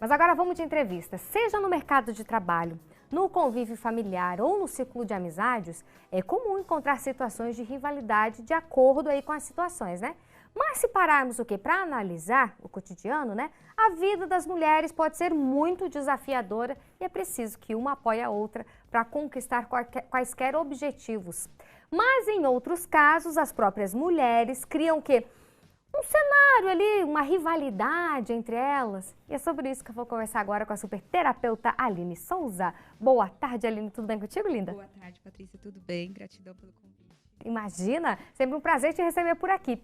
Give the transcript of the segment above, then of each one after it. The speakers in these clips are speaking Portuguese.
Mas agora vamos de entrevista. Seja no mercado de trabalho, no convívio familiar ou no círculo de amizades, é comum encontrar situações de rivalidade de acordo aí com as situações, né? Mas se pararmos o quê? Para analisar o cotidiano, né? A vida das mulheres pode ser muito desafiadora e é preciso que uma apoie a outra para conquistar quaisquer objetivos. Mas em outros casos, as próprias mulheres criam o quê? Um cenário ali, uma rivalidade entre elas. E é sobre isso que eu vou conversar agora com a super terapeuta Aline Souza. Boa tarde, Aline. Tudo bem contigo, linda? Boa tarde, Patrícia. Tudo bem? Gratidão pelo convite. Imagina, sempre um prazer te receber por aqui.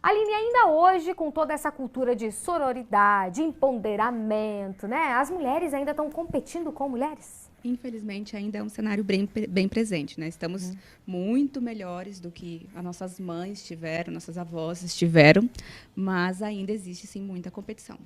Aline, ainda hoje, com toda essa cultura de sororidade, empoderamento, né? As mulheres ainda estão competindo com mulheres? Infelizmente, ainda é um cenário bem presente, né? Estamos muito melhores do que as nossas mães tiveram, nossas avós estiveram, mas ainda existe, sim, muita competição.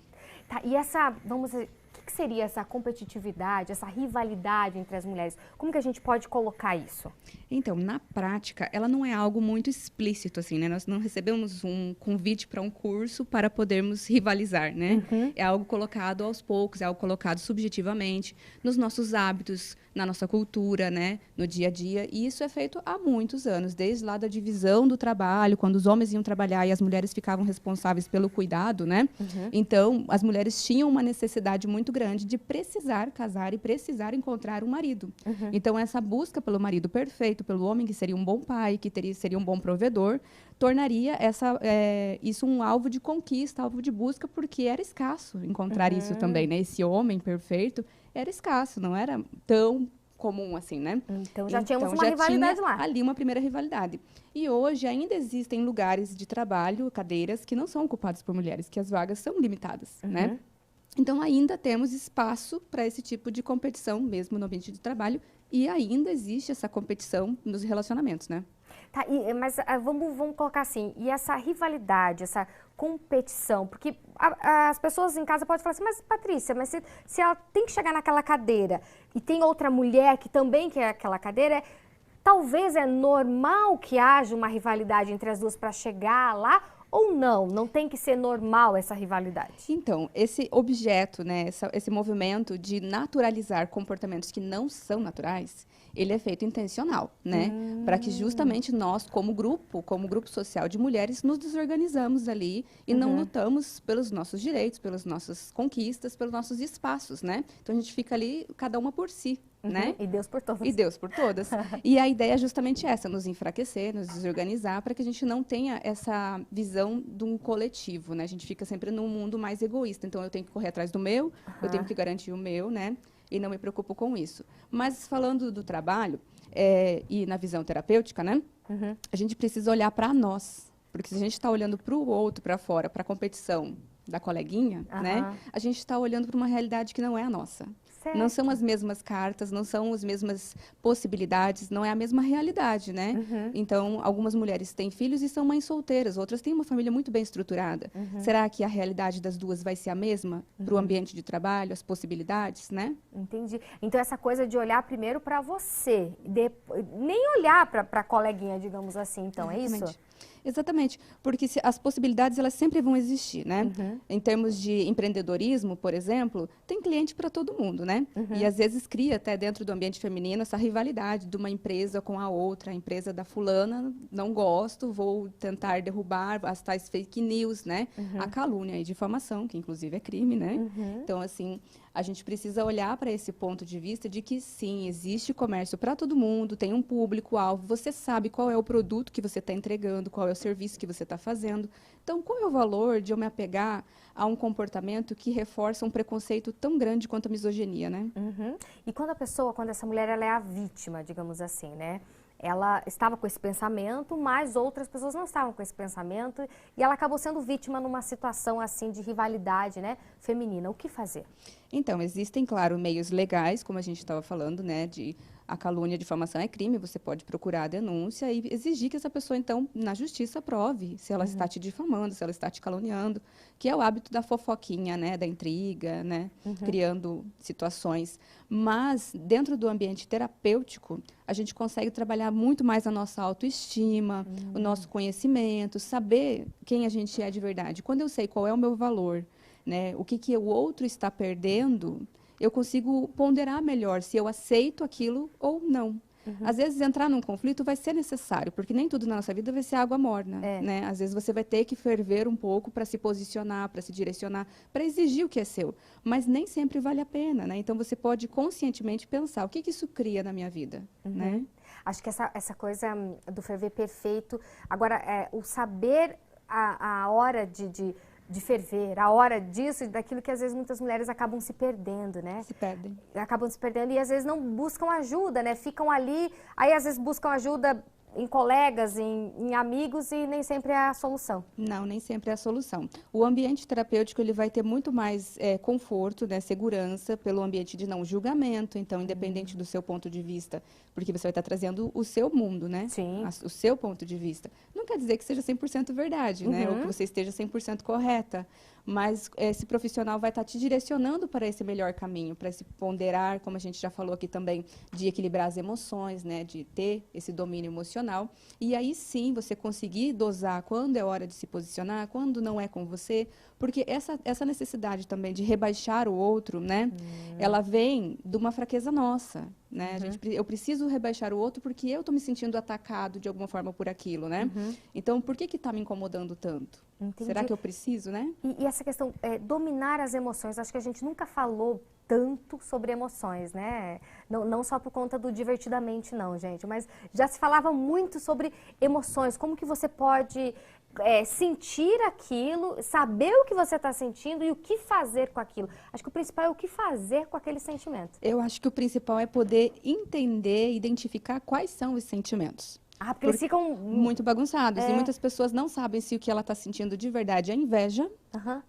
Tá, e essa, vamos dizer, o que seria essa competitividade, essa rivalidade entre as mulheres? Como que a gente pode colocar isso? Então, na prática, ela não é algo muito explícito, assim, né? Nós não recebemos um convite para um curso para podermos rivalizar, né? É algo colocado aos poucos, é algo colocado subjetivamente, nos nossos hábitos, na nossa cultura, né? No dia a dia. E isso é feito há muitos anos, desde lá da divisão do trabalho, quando os homens iam trabalhar e as mulheres ficavam responsáveis pelo cuidado, né? Então, as mulheres tinham uma necessidade muito grande de precisar casar e precisar encontrar um marido. Então, essa busca pelo marido perfeito, pelo homem que seria um bom pai, que seria um bom provedor, tornaria isso um alvo de conquista, alvo de busca, porque era escasso encontrar isso também, né? Esse homem perfeito era escasso, não era tão comum assim, né? Então já tínhamos uma rivalidade lá. Ali uma primeira rivalidade. E hoje ainda existem lugares de trabalho, cadeiras, que não são ocupadas por mulheres, que as vagas são limitadas, né? Então ainda temos espaço para esse tipo de competição, mesmo no ambiente de trabalho, e ainda existe essa competição nos relacionamentos, né? Tá, mas vamos colocar assim, e essa rivalidade, essa competição, porque as pessoas em casa podem falar assim, mas Patrícia, mas se ela tem que chegar naquela cadeira e tem outra mulher que também quer aquela cadeira, talvez é normal que haja uma rivalidade entre as duas para chegar lá, ou não? Não tem que ser normal essa rivalidade? Então, esse objeto, né, esse movimento de naturalizar comportamentos que não são naturais, ele é feito intencional, né? Para que justamente nós, como grupo social de mulheres, nos desorganizamos ali e não lutamos pelos nossos direitos, pelas nossas conquistas, pelos nossos espaços, né? Então, a gente fica ali, cada uma por si. Né? E Deus por todas. E Deus por todas. E a ideia é justamente essa, nos enfraquecer, nos desorganizar, para que a gente não tenha essa visão de um coletivo, né? A gente fica sempre num mundo mais egoísta. Então, eu tenho que correr atrás do meu, eu tenho que garantir o meu, né? E não me preocupo com isso. Mas, falando do trabalho, e na visão terapêutica, né? A gente precisa olhar para nós. Porque se a gente está olhando para o outro, para fora, para a competição da coleguinha, né? A gente está olhando para uma realidade que não é a nossa. Certo. Não são as mesmas cartas, não são as mesmas possibilidades, não é a mesma realidade, né? Então, algumas mulheres têm filhos e são mães solteiras, outras têm uma família muito bem estruturada. Será que a realidade das duas vai ser a mesma para o ambiente de trabalho, as possibilidades, né? Entendi. Então, essa coisa de olhar primeiro para você, nem olhar para a coleguinha, digamos assim, então, Exatamente. É isso? Exatamente, porque as possibilidades elas sempre vão existir, né? Em termos de empreendedorismo, por exemplo, tem cliente para todo mundo, né? E às vezes cria até dentro do ambiente feminino essa rivalidade de uma empresa com a outra, a empresa da fulana, não gosto, vou tentar derrubar as tais fake news, né? A calúnia e difamação, que inclusive é crime, né? Então, assim, a gente precisa olhar para esse ponto de vista de que, sim, existe comércio para todo mundo, tem um público-alvo, você sabe qual é o produto que você está entregando, qual é o serviço que você está fazendo. Então, qual é o valor de eu me apegar a um comportamento que reforça um preconceito tão grande quanto a misoginia, né? E quando essa mulher ela é a vítima, digamos assim, né? Ela estava com esse pensamento, mas outras pessoas não estavam com esse pensamento e ela acabou sendo vítima numa situação assim de rivalidade, né, feminina. O que fazer? Então, existem, claro, meios legais, como a gente estava falando, né, a calúnia, a difamação é crime, você pode procurar a denúncia e exigir que essa pessoa, então, na justiça, prove se ela está te difamando, se ela está te caluniando, que é o hábito da fofoquinha, né, da intriga, né, criando situações. Mas, dentro do ambiente terapêutico, a gente consegue trabalhar muito mais a nossa autoestima, o nosso conhecimento, saber quem a gente é de verdade. Quando eu sei qual é o meu valor, né, o que que o outro está perdendo, eu consigo ponderar melhor se eu aceito aquilo ou não. Às vezes, entrar num conflito vai ser necessário, porque nem tudo na nossa vida vai ser água morna, né? Às vezes, você vai ter que ferver um pouco para se posicionar, para se direcionar, para exigir o que é seu. Mas nem sempre vale a pena, né? Então, você pode conscientemente pensar, o que que isso cria na minha vida, né? Acho que essa coisa do ferver perfeito... Agora, o saber a hora de ferver, a hora disso e daquilo que às vezes muitas mulheres acabam se perdendo, né? Se perdem. Acabam se perdendo e às vezes não buscam ajuda, né? Ficam ali, aí às vezes buscam ajuda em colegas, em amigos e nem sempre é a solução. Não, nem sempre é a solução. O ambiente terapêutico ele vai ter muito mais conforto, né, segurança, pelo ambiente de não julgamento, então, independente do seu ponto de vista, porque você vai estar trazendo o seu mundo, né? Sim. O seu ponto de vista. Não quer dizer que seja 100% verdade, né? Ou que você esteja 100% correta, mas esse profissional vai estar te direcionando para esse melhor caminho, para esse ponderar, como a gente já falou aqui também, de equilibrar as emoções, né, de ter esse domínio emocional. E aí sim você conseguir dosar quando é hora de se posicionar, quando não é com você, porque essa necessidade também de rebaixar o outro, né, ela vem de uma fraqueza nossa, né? Eu preciso rebaixar o outro porque eu estou me sentindo atacado de alguma forma por aquilo, né? Então, por que está me incomodando tanto? Entendi. Será que eu preciso, né? E essa questão, dominar as emoções, acho que a gente nunca falou tanto sobre emoções, né? Não só por conta do divertidamente, não, gente, mas já se falava muito sobre emoções, como que você pode sentir aquilo, saber o que você está sentindo e o que fazer com aquilo. Acho que o principal é o que fazer com aquele sentimento. Eu acho que o principal é poder entender, identificar quais são os sentimentos. Ah, porque eles ficam muito bagunçados. E muitas pessoas não sabem se o que ela está sentindo de verdade é inveja,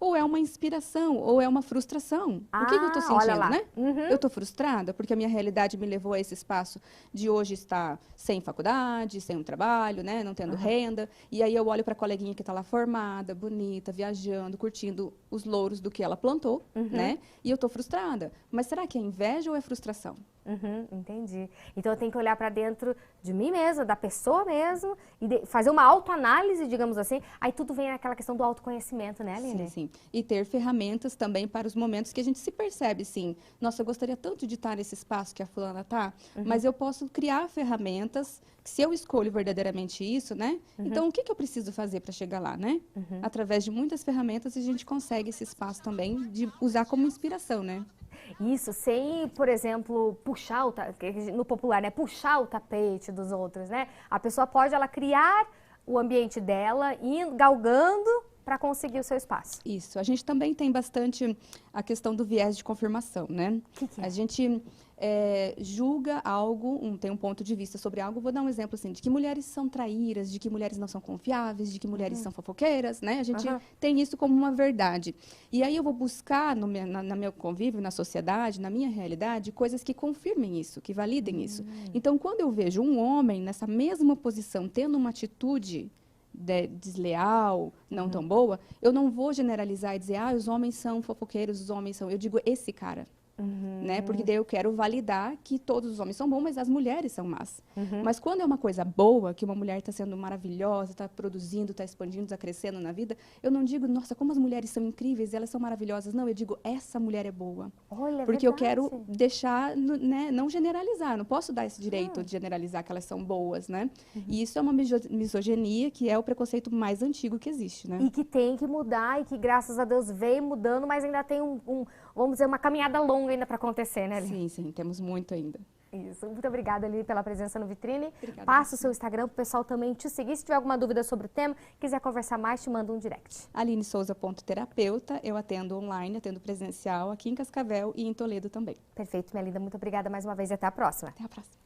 ou é uma inspiração, ou é uma frustração. O que eu estou sentindo, né? Eu estou frustrada porque a minha realidade me levou a esse espaço de hoje estar sem faculdade, sem um trabalho, né? Não tendo renda. E aí eu olho para a coleguinha que está lá formada, bonita, viajando, curtindo os louros do que ela plantou, né? E eu estou frustrada. Mas será que é inveja ou é frustração? Entendi. Então eu tenho que olhar para dentro de mim mesma, da pessoa mesmo, e fazer uma autoanálise, digamos assim. Aí tudo vem naquela questão do autoconhecimento, né, Aline? Sim. E ter ferramentas também para os momentos que a gente se percebe, sim. Nossa, eu gostaria tanto de estar nesse espaço que a fulana está, mas eu posso criar ferramentas, que se eu escolho verdadeiramente isso, né? Então, o que eu preciso fazer para chegar lá, né? Através de muitas ferramentas, a gente consegue esse espaço também de usar como inspiração, né? Isso, sem, por exemplo, puxar no popular, né? Puxar o tapete dos outros, né? A pessoa pode, ela criar o ambiente dela, ir galgando para conseguir o seu espaço. Isso. A gente também tem bastante a questão do viés de confirmação, né? Que é? A gente julga algo, tem um ponto de vista sobre algo. Vou dar um exemplo assim, de que mulheres são traíras, de que mulheres não são confiáveis, de que mulheres são fofoqueiras, né? A gente tem isso como uma verdade. E aí eu vou buscar no meu convívio, na sociedade, na minha realidade, coisas que confirmem isso, que validem isso. Então, quando eu vejo um homem nessa mesma posição, tendo uma atitude desleal, não tão boa, eu não vou generalizar e dizer, os homens são fofoqueiros, os homens são... Eu digo, esse cara. Né? Porque daí eu quero validar que todos os homens são bons, mas as mulheres são más. Mas quando é uma coisa boa, que uma mulher está sendo maravilhosa, está produzindo, está expandindo, está crescendo na vida, eu não digo, nossa, como as mulheres são incríveis, elas são maravilhosas. Não, eu digo, essa mulher é boa. Olha, porque eu quero deixar, né, não generalizar, não posso dar esse direito de generalizar que elas são boas, né? E isso é uma misoginia, que é o preconceito mais antigo que existe, né? E que tem que mudar, e que graças a Deus veio mudando, mas ainda tem vamos dizer, uma caminhada longa ainda para acontecer, né, Aline? Sim, temos muito ainda. Isso. Muito obrigada, Aline, pela presença no Vitrine. Obrigada. Passa o seu Instagram para o pessoal também te seguir. Se tiver alguma dúvida sobre o tema, quiser conversar mais, te manda um direct. AlineSouza.terapeuta. Eu atendo online, atendo presencial aqui em Cascavel e em Toledo também. Perfeito, minha linda. Muito obrigada mais uma vez e até a próxima. Até a próxima.